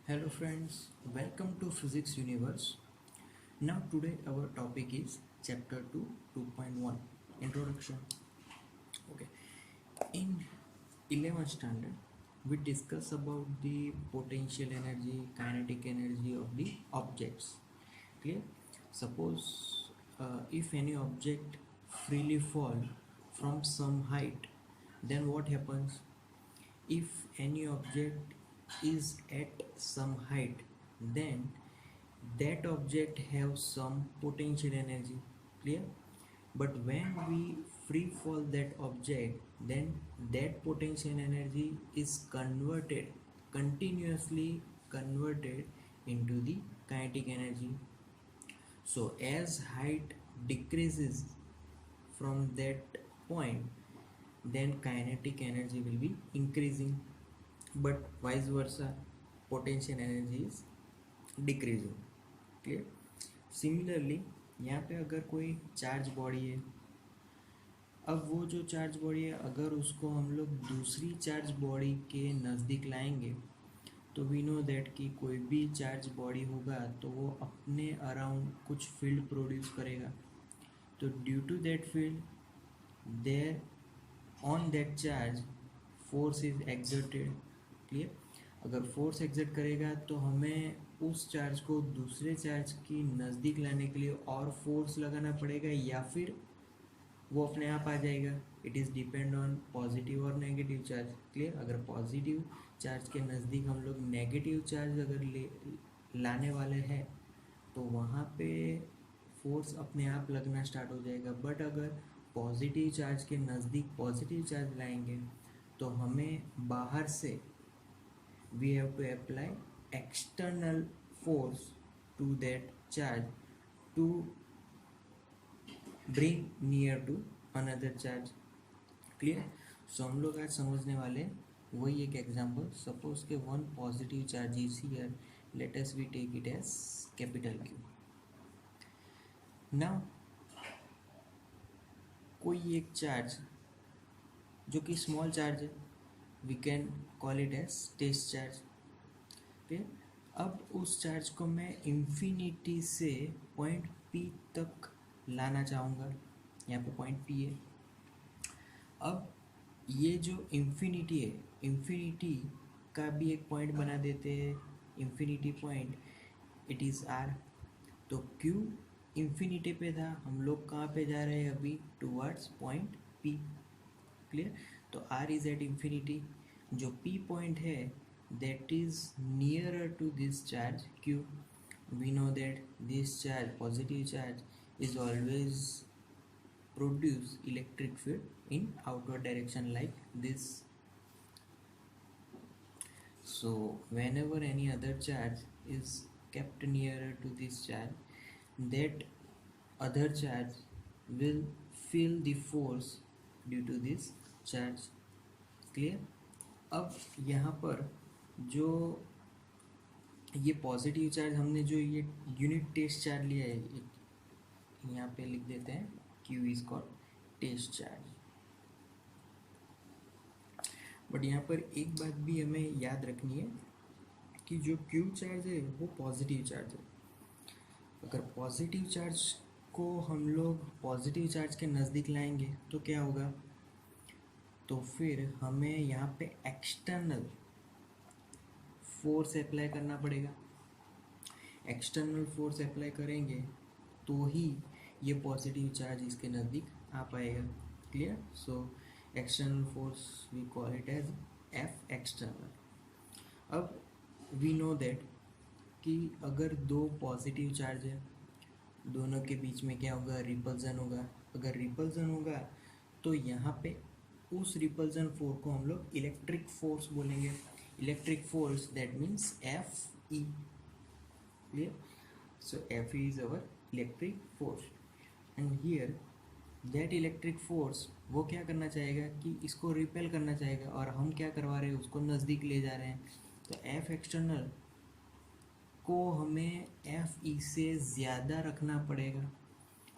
Hello friends, welcome to Physics Universe. Now today our topic is chapter 2 2.1 Introduction. Okay. In 11th standard we discuss about the potential energy, kinetic energy of the objects. Clear? Suppose if any object freely fall from some height, then what happens? If any object is at some height, then that object have some potential energy. Clear? But when we free fall that object, then that potential energy is converted, continuously converted into the kinetic energy. So as height decreases from that point, then kinetic energy will be increasing, but vice versa, potential energy is decreasing. Clear? Similarly यहाँ पे अगर कोई charge body है, अब वो जो charge body है अगर उसको हम लोग दूसरी चार्ज बॉडी के नज़दीक लाएंगे तो वी नो दैट कि कोई भी चार्ज बॉडी होगा तो वो अपने अराउंड कुछ फील्ड प्रोड्यूस करेगा. तो due to that field there on that charge force is exerted. Clear? अगर फोर्स एक्सर्ट करेगा तो हमें उस चार्ज को दूसरे चार्ज की नज़दीक लाने के लिए और फोर्स लगाना पड़ेगा या फिर वो अपने आप आ जाएगा. It is depend on positive और नेगेटिव चार्ज. क्लियर? अगर पॉजिटिव चार्ज के नज़दीक हम लोग नेगेटिव चार्ज अगर लाने वाले हैं तो वहाँ पे फोर्स अपने आप लगना स्टार्ट हो जाएगा. बट अगर पॉजिटिव चार्ज के नज़दीक पॉजिटिव चार्ज लाएंगे तो हमें बाहर से we have to apply external force to that charge to bring near to another charge. Clear? So हम लोग आज समझने वाले वही एक एग्जांपल. सपोज के one positive charge is here, let us we take it as capital Q. Now कोई एक चार्ज जो कि स्मॉल चार्ज है, we can call it as test charge. ठीक? अब उस चार्ज को मैं इन्फिनिटी से पॉइंट पी तक लाना चाहूँगा. यहाँ पे पॉइंट पी है. अब ये जो इन्फिनिटी है, इन्फिनिटी का भी एक पॉइंट बना देते हैं. Infinity point it is R. तो क्यू इन्फिनिटी पे था, हम लोग कहाँ पे जा रहे हैं अभी? Towards point P. क्लियर? तो आर इज एट इन्फिनिटी. जो पी पॉइंट है that is nearer to this charge q. We know that this charge, positive charge, is always produce electric field in outward direction like this. So whenever any other charge is kept nearer to this charge, that other charge will feel the force due to this charge. Clear? अब यहाँ पर जो ये positive charge हमने जो ये unit test charge लिया है, यहाँ पे लिख देते हैं Q is called test charge. But यहाँ पर एक बात भी हमें याद रखनी है कि जो क्यू चार्ज है वो पॉजिटिव चार्ज है. अगर पॉजिटिव चार्ज को हम लोग पॉजिटिव चार्ज के नज़दीक लाएंगे तो क्या होगा? तो फिर हमें यहाँ पे एक्सटर्नल फोर्स अप्लाई करना पड़ेगा. एक्सटर्नल फोर्स अप्लाई करेंगे तो ही ये पॉजिटिव चार्ज इसके नज़दीक आ पाएगा. Clear? So external force we call it as F external. अब वी नो दैट कि अगर दो पॉजिटिव चार्ज है, दोनों के बीच में क्या होगा? रिपल्जन होगा. अगर रिपल्जन होगा तो यहाँ पे उस रिपल्जन फोर्स को हम लोग इलेक्ट्रिक फोर्स बोलेंगे. Electric force that means F E. Clear? So F E is our electric force and here that electric force वो क्या करना चाहेगा कि इसको रिपेल करना चाहेगा, और हम क्या करवा रहे हैं? उसको नज़दीक ले जा रहे हैं. तो एफ एक्सटर्नल को हमें एफ ई से ज़्यादा रखना पड़ेगा.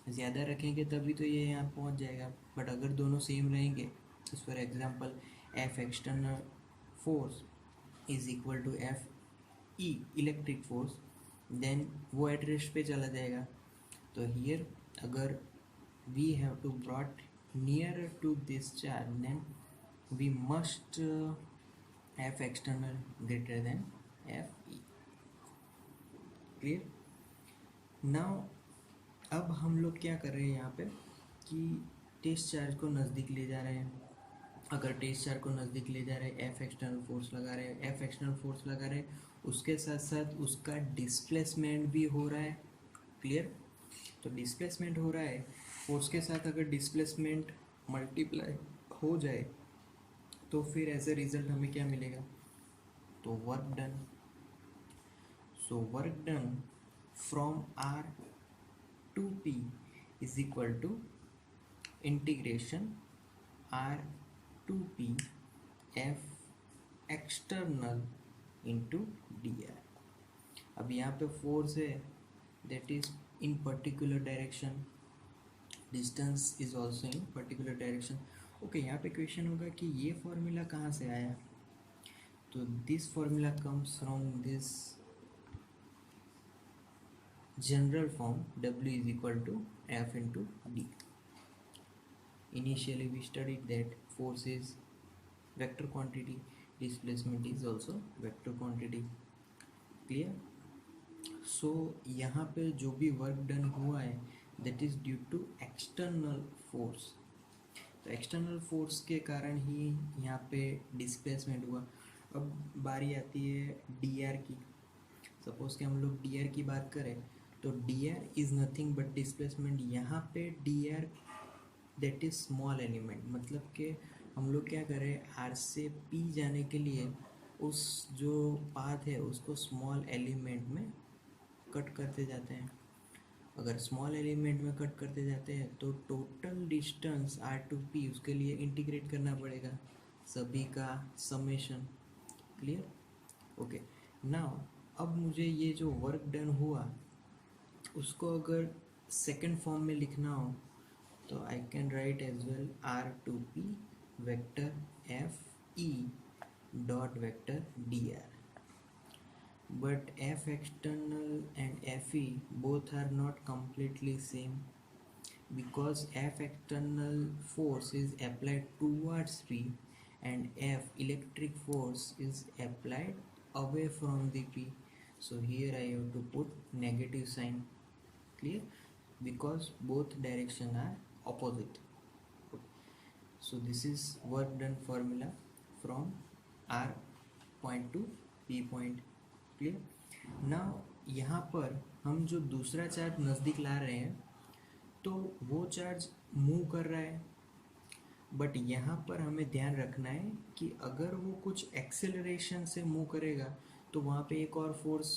ज़्यादा रखेंगे तभी तो ये यहाँ पहुँच जाएगा. बट अगर दोनों सेम रहेंगे, for example F external force is equal to F E electric force, then वो एट रेस्ट पे चला जाएगा. तो हियर अगर we have to brought near to this charge, then we must F external greater than F E. Clear. Now अब हम लोग क्या कर रहे हैं यहाँ पे कि टेस्ट चार्ज को नज़दीक ले जा रहे हैं. अगर टेस्ट चार्ज को नज़दीक ले जा रहे हैं, एफ एक्सटर्नल फोर्स लगा रहे हैं, एफ एक्सटर्नल फोर्स लगा रहे हैं, उसके साथ साथ उसका डिस्प्लेसमेंट भी हो रहा है. क्लियर. तो डिस्प्लेसमेंट हो रहा है, फोर्स के साथ अगर डिस्प्लेसमेंट मल्टीप्लाई हो जाए तो फिर एज ए रिजल्ट हमें क्या मिलेगा, तो work done. So work done from R to P is equal to integration R to P F external into D R. अब यहाँ पे फोर्स है that is in particular direction, distance is also in particular direction. Okay, यहाँ पे question होगा कि ये formula कहाँ से आया. तो this formula comes from this general form, W is equal to F into D. Initially we studied that force is vector quantity, displacement is also vector quantity. Clear. So यहाँ पे जो भी वर्क डन हुआ है that is due to external force. तो external force के कारण ही यहाँ पे डिस्प्लेसमेंट हुआ. अब बारी आती है डी आर की. सपोज कि हम लोग डी आर की बात करें तो D R is nothing but displacement. यहाँ पे D R that is small element, मतलब कि हम लोग क्या करें, आर से पी जाने के लिए उस जो पाथ है उसको स्मॉल एलिमेंट में कट करते जाते हैं. अगर स्मॉल एलिमेंट में कट करते जाते हैं तो total distance R to P उसके लिए इंटीग्रेट करना पड़ेगा सभी का समेशन. क्लियर. ओके. नाउ अब मुझे ये जो वर्क डन हुआ उसको अगर सेकेंड फॉर्म में लिखना हो तो I can write as well R to P vector F E dot vector D R. But F external and F E both are not completely same because F external force is applied towards P and F electric force is applied away from the P. So here I have to put negative sign. Clear. Because both direction are opposite. So this is work done formula from R point to P point. Clear. Now यहाँ पर हम जो दूसरा charge नज़दीक ला रहे हैं तो वो चार्ज मूव कर रहा है, बट यहाँ पर हमें ध्यान रखना है कि अगर वो कुछ एक्सेलरेशन से मूव करेगा तो वहाँ पे एक और फोर्स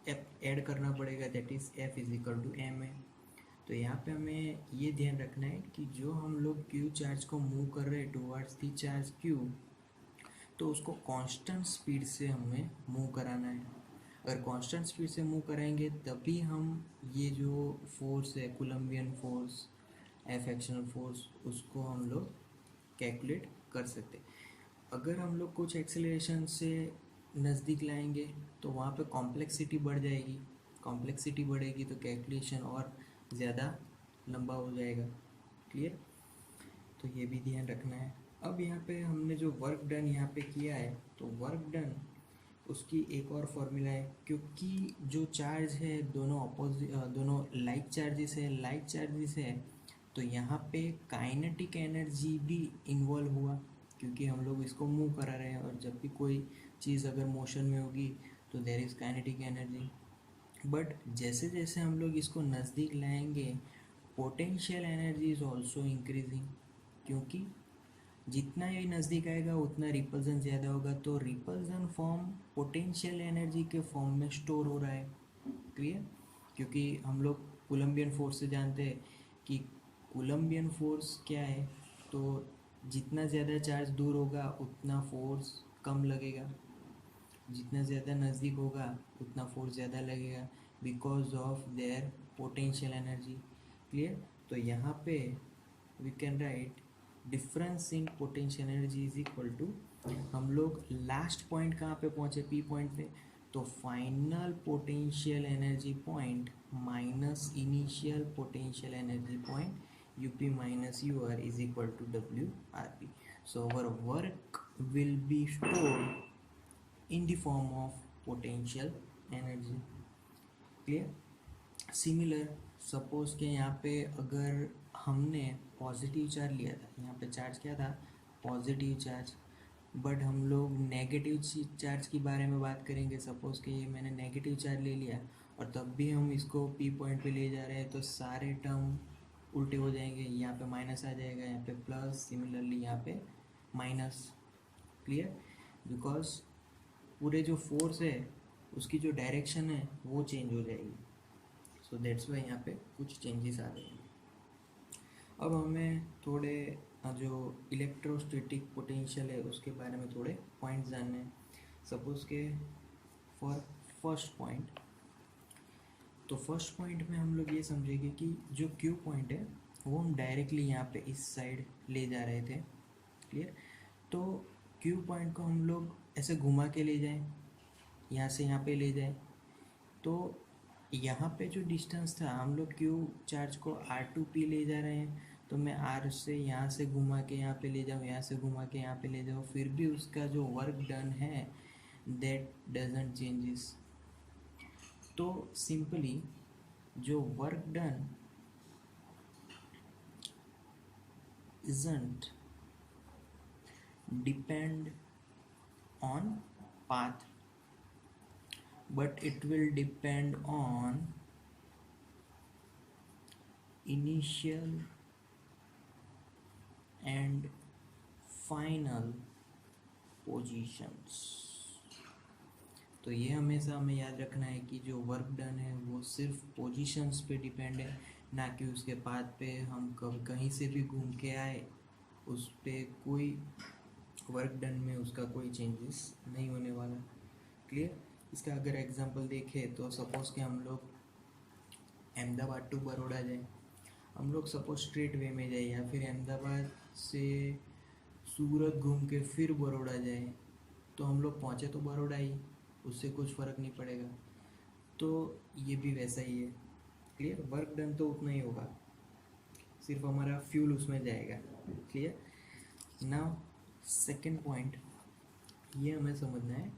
ऐड करना पड़ेगा that is F is equal to M है. तो यहाँ पे हमें ये ध्यान रखना है कि जो हम लोग क्यू चार्ज को मूव कर रहे हैं टुवर्ड्स दी चार्ज क्यू, तो उसको कांस्टेंट स्पीड से हमें मूव कराना है. अगर कांस्टेंट स्पीड से मूव कराएंगे तभी हम ये जो फोर्स है कूलम्बियन फोर्स, एफ एक्शनल फोर्स, उसको हम लोग कैलकुलेट कर सकते. अगर हम लोग कुछ एक्सेलरेशन से नज़दीक लाएंगे तो वहाँ पे कॉम्प्लेक्सिटी बढ़ जाएगी. कॉम्प्लेक्सिटी बढ़ेगी तो कैलकुलेशन और ज़्यादा लंबा हो जाएगा. क्लियर. तो ये भी ध्यान रखना है. अब यहाँ पे हमने जो वर्क डन यहाँ पे किया है तो वर्क डन उसकी एक और फॉर्मूला है, क्योंकि जो चार्ज है दोनों लाइक चार्जेस है तो यहाँ पे काइनेटिक एनर्जी भी इन्वॉल्व हुआ, क्योंकि हम लोग इसको मूव करा रहे हैं और जब भी कोई चीज़ अगर मोशन में होगी तो there is kinetic energy. But जैसे जैसे हम लोग इसको नज़दीक लाएंगे potential energy is also increasing, क्योंकि जितना ये नज़दीक आएगा उतना रिपल्जन ज़्यादा होगा. तो रिपल्जन फॉर्म पोटेंशियल एनर्जी के फॉर्म में स्टोर हो रहा है. क्लियर. क्योंकि हम लोग कूलम्बियन फोर्स से जानते हैं कि कूलम्बियन फोर्स क्या है, तो जितना ज़्यादा चार्ज दूर होगा उतना फोर्स कम लगेगा, जितना ज़्यादा नज़दीक होगा उतना फोर्स ज़्यादा लगेगा because of their potential energy. Clear. तो यहाँ पे we can write difference in potential energy is equal to हम लोग लास्ट पॉइंट कहाँ पे पहुँचे, पी पॉइंट पे, तो final potential energy point minus initial potential energy point UP minus UR is equal to WRP. So our work will be stored in the form of potential energy. Clear? Similar suppose के यहाँ पे अगर हमने positive charge लिया था, यहाँ पे charge क्या था, पॉजिटिव चार्ज, बट हम लोग नेगेटिव चार्ज के बारे में बात करेंगे। सपोज कि ये मैंने नेगेटिव चार्ज ले लिया और तब भी हम इसको पी पॉइंट पे ले जा रहे हैं, तो सारे टर्म उल्टे हो जाएंगे, यहाँ पे माइनस आ जाएगा, यहाँ पे प्लस, सिमिलरली यहाँ पे माइनस। क्लियर? बिकॉज पूरे जो फोर्स है उसकी जो डायरेक्शन है वो चेंज हो जाएगी। सो दैट्स वाई यहाँ पे कुछ चेंजेस आ रहे हैं। अब हमें थोड़े जो इलेक्ट्रोस्टैटिक पोटेंशियल है उसके बारे में थोड़े पॉइंट्स जानने हैं। सपोज के फॉर फर्स्ट पॉइंट, तो फर्स्ट पॉइंट में हम लोग ये समझेंगे कि जो क्यू पॉइंट है वो हम डायरेक्टली यहाँ पे इस साइड ले जा रहे थे। क्लियर? तो क्यू पॉइंट को हम लोग ऐसे घुमा के ले जाएं, यहाँ से यहाँ पे ले जाएं, तो यहाँ पे जो डिस्टेंस था, हम लोग क्यू चार्ज को R2P ले जा रहे हैं, तो मैं R से यहाँ से घुमा के यहाँ पे ले जाऊँ, यहाँ से घुमा के यहाँ पे ले जाऊँ, फिर भी उसका जो वर्क डन है दैट डजंट चेंजेस। तो सिंपली जो work done isn't depend on path, but it will depend on initial and final positions। तो ये हमेशा हमें याद रखना है कि जो वर्क डन है वो सिर्फ पोजीशंस पे डिपेंड है, ना कि उसके पाथ पे। हम कब कहीं से भी घूम के आए, उस पे कोई वर्क डन में उसका कोई चेंजेस नहीं होने वाला। क्लियर? इसका अगर एग्जांपल देखें तो सपोज कि हम लोग अहमदाबाद टू बड़ौदा जाए, हम लोग सपोज स्ट्रेट वे में जाए, या फिर अहमदाबाद से सूरत घूम के फिर बड़ौदा जाए, तो हम लोग पहुँचे तो बड़ौदा ही, उससे कुछ फ़र्क नहीं पड़ेगा। तो ये भी वैसा ही है। क्लियर? वर्क डन तो उतना ही होगा, सिर्फ हमारा फ्यूल उसमें जाएगा। क्लियर? नाउ सेकंड पॉइंट, ये हमें समझना है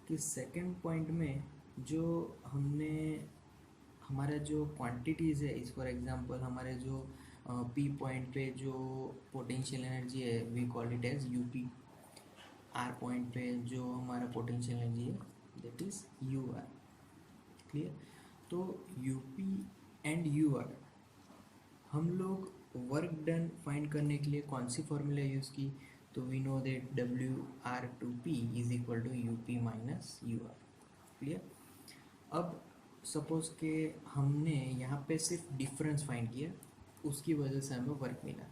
कि सेकंड पॉइंट में जो हमने हमारा जो क्वांटिटीज़ है, इस फॉर एग्जांपल हमारे जो पी पॉइंट पे जो पोटेंशियल एनर्जी है we call it as U P. R point पे जो हमारा पोटेंशियल एनर्जी है that is U R. Clear? तो यूपी एंड यू आर हम लोग वर्क डन फाइंड करने के लिए कौन सी फॉर्मूला यूज़ की, तो we know that WR2P is equal to UP minus UR। Clear? अब सपोज के हमने यहाँ पे सिर्फ डिफरेंस फाइंड किया, उसकी वजह से हमें वर्क मिला,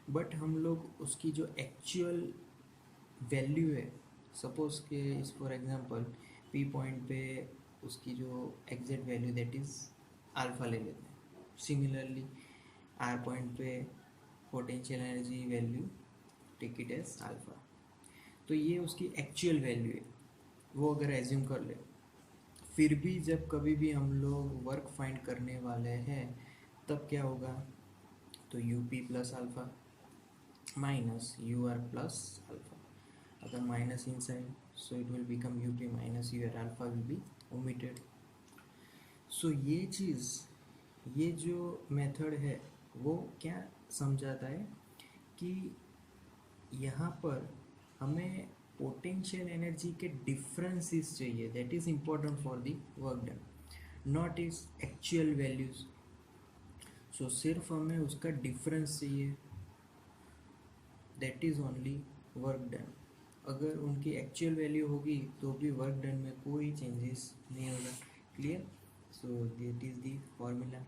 बट हम लोग उसकी जो एक्चुअल वैल्यू है, सपोज के इस फॉर एग्जांपल पी पॉइंट पे उसकी जो exact value that is alpha ले लेते हैं। सिमिलरली आर पॉइंट पे potential energy value take it as alpha, तो ये उसकी एक्चुअल वैल्यू है, वो अगर एज्यूम कर ले, फिर भी जब कभी भी हम लोग वर्क फाइंड करने वाले हैं तब क्या होगा, तो UP plus alpha minus UR plus alpha. अगर minus inside, so it will become UP minus UR, alpha will be omitted. So ये चीज़, ये जो मेथड है वो क्या समझाता है कि यहाँ पर हमें पोटेंशियल एनर्जी के डिफरेंसेस चाहिए, that is important for the work done, not is actual values. So सिर्फ हमें उसका डिफरेंस चाहिए, that is only work done. अगर उनकी एक्चुअल वैल्यू होगी तो भी वर्क डन में कोई चेंजेस नहीं होगा। Clear? So that is the formula.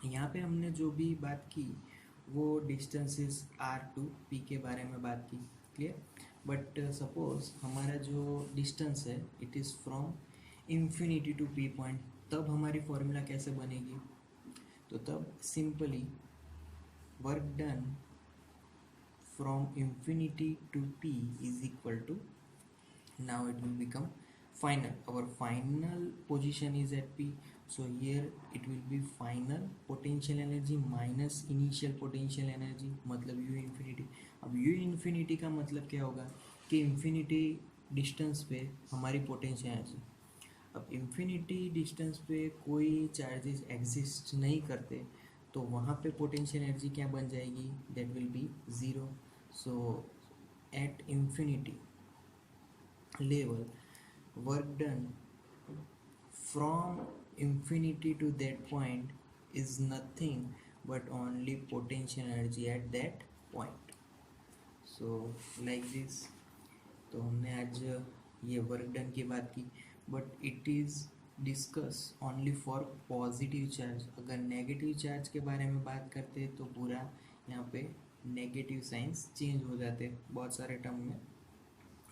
यहाँ पे हमने जो भी बात की वो डिस्टेंसेस R2P के बारे में बात की। क्लियर? बट सपोज हमारा जो डिस्टेंस है it is from infinity to P point, तब हमारी फॉर्मूला कैसे बनेगी, तो तब simply work done from infinity to t is equal to, now it will become final. Our final position is at p, so here it will be final potential energy minus initial potential energy, मतलब u infinity. अब u infinity का मतलब क्या होगा कि infinity distance पे हमारी potential energy, अब इन्फिनिटी डिस्टेंस पे कोई चार्जेस एग्जिस्ट नहीं करते, तो वहाँ पे पोटेंशियल एनर्जी क्या बन जाएगी, that will be zero. So at infinity level, work done from infinity to that point is nothing but only potential energy at that point. So like this. तो हमने आज ये वर्क डन की बात की, but it is discuss only for positive charge. अगर negative charge के बारे में बात करते तो पूरा यहाँ पे नेगेटिव साइंस चेंज हो जाते, बहुत सारे टर्म में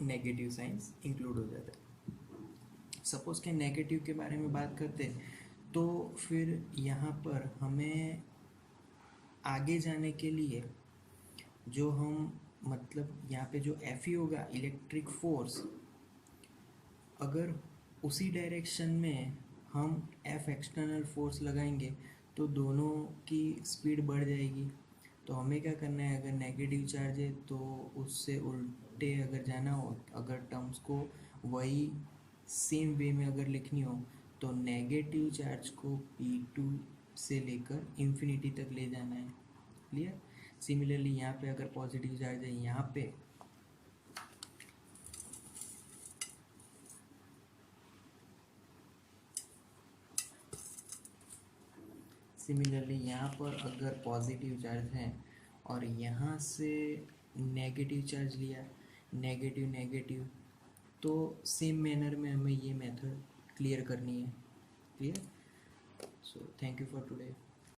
नेगेटिव साइंस इंक्लूड हो जाता है. सपोज के नेगेटिव के बारे में बात करते तो फिर यहाँ पर हमें आगे जाने के लिए जो हम मतलब यहाँ पे जो एफ होगा इलेक्ट्रिक फोर्स, अगर उसी डायरेक्शन में हम एफ एक्सटर्नल फोर्स लगाएंगे तो दोनों की स्पीड बढ़ जाएगी. तो हमें क्या करना है, अगर नेगेटिव चार्ज है तो उससे उल्टे अगर जाना हो, अगर टर्म्स को वही सेम वे में अगर लिखनी हो तो नेगेटिव चार्ज को P2 से लेकर इन्फिनिटी तक ले जाना है. क्लियर. सिमिलरली यहाँ पे अगर पॉजिटिव चार्ज है यहाँ पे, सिमिलरली यहाँ पर अगर पॉजिटिव चार्ज है और यहाँ से नेगेटिव चार्ज लिया, नेगेटिव नेगेटिव, तो सेम मैनर में हमें ये मेथड क्लियर करनी है. Clear. So thank you for today.